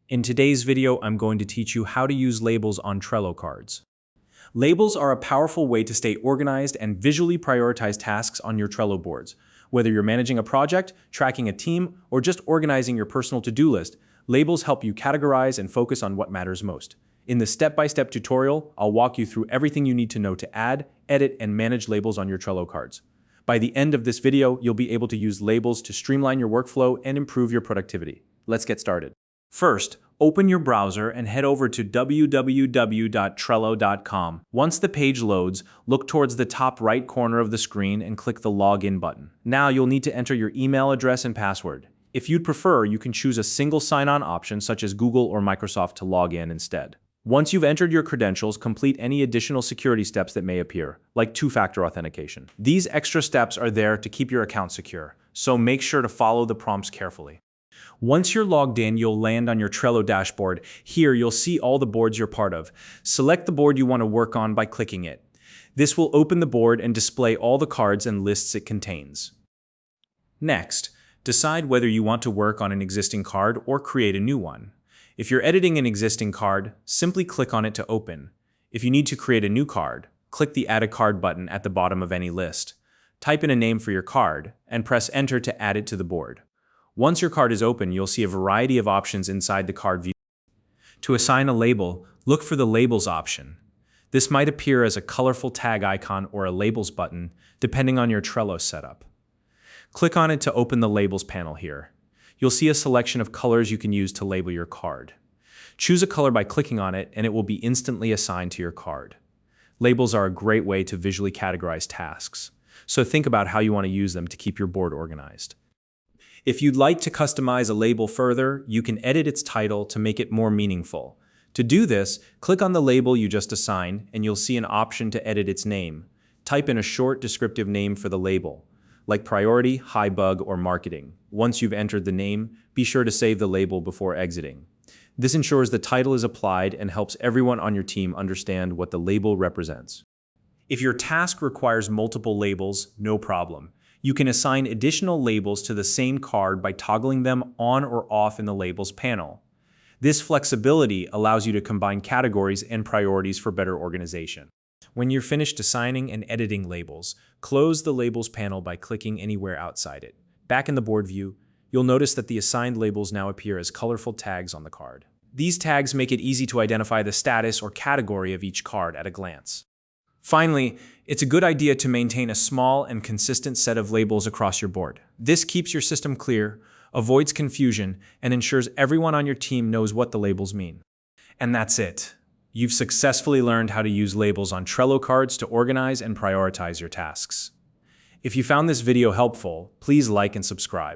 In today's video, I'm going to teach you how to use labels on Trello cards. Labels are a powerful way to stay organized and visually prioritize tasks on your Trello boards. Whether you're managing a project, tracking a team, or just organizing your personal to-do list, labels help you categorize and focus on what matters most. In this step-by-step tutorial, I'll walk you through everything you need to know to add, edit, and manage labels on your Trello cards. By the end of this video, you'll be able to use labels to streamline your workflow and improve your productivity. Let's get started. First, open your browser and head over to www.trello.com. Once the page loads, look towards the top right corner of the screen and click the Login button. Now you'll need to enter your email address and password. If you'd prefer, you can choose a single sign-on option such as Google or Microsoft to log in instead. Once you've entered your credentials, complete any additional security steps that may appear, like two-factor authentication. These extra steps are there to keep your account secure, so make sure to follow the prompts carefully. Once you're logged in, you'll land on your Trello dashboard. Here, you'll see all the boards you're part of. Select the board you want to work on by clicking it. This will open the board and display all the cards and lists it contains. Next, decide whether you want to work on an existing card or create a new one. If you're editing an existing card, simply click on it to open. If you need to create a new card, click the Add a Card button at the bottom of any list. Type in a name for your card and press Enter to add it to the board. Once your card is open, you'll see a variety of options inside the card view. To assign a label, look for the Labels option. This might appear as a colorful tag icon or a Labels button, depending on your Trello setup. Click on it to open the Labels panel here. You'll see a selection of colors you can use to label your card. Choose a color by clicking on it, and it will be instantly assigned to your card. Labels are a great way to visually categorize tasks, so think about how you want to use them to keep your board organized. If you'd like to customize a label further, you can edit its title to make it more meaningful. To do this, click on the label you just assigned, and you'll see an option to edit its name. Type in a short descriptive name for the label, like priority, high bug, or marketing. Once you've entered the name, be sure to save the label before exiting. This ensures the title is applied and helps everyone on your team understand what the label represents. If your task requires multiple labels, no problem. You can assign additional labels to the same card by toggling them on or off in the Labels panel. This flexibility allows you to combine categories and priorities for better organization. When you're finished assigning and editing labels, close the Labels panel by clicking anywhere outside it. Back in the board view, you'll notice that the assigned labels now appear as colorful tags on the card. These tags make it easy to identify the status or category of each card at a glance. Finally, it's a good idea to maintain a small and consistent set of labels across your board. This keeps your system clear, avoids confusion, and ensures everyone on your team knows what the labels mean. And that's it. You've successfully learned how to use labels on Trello cards to organize and prioritize your tasks. If you found this video helpful, please like and subscribe.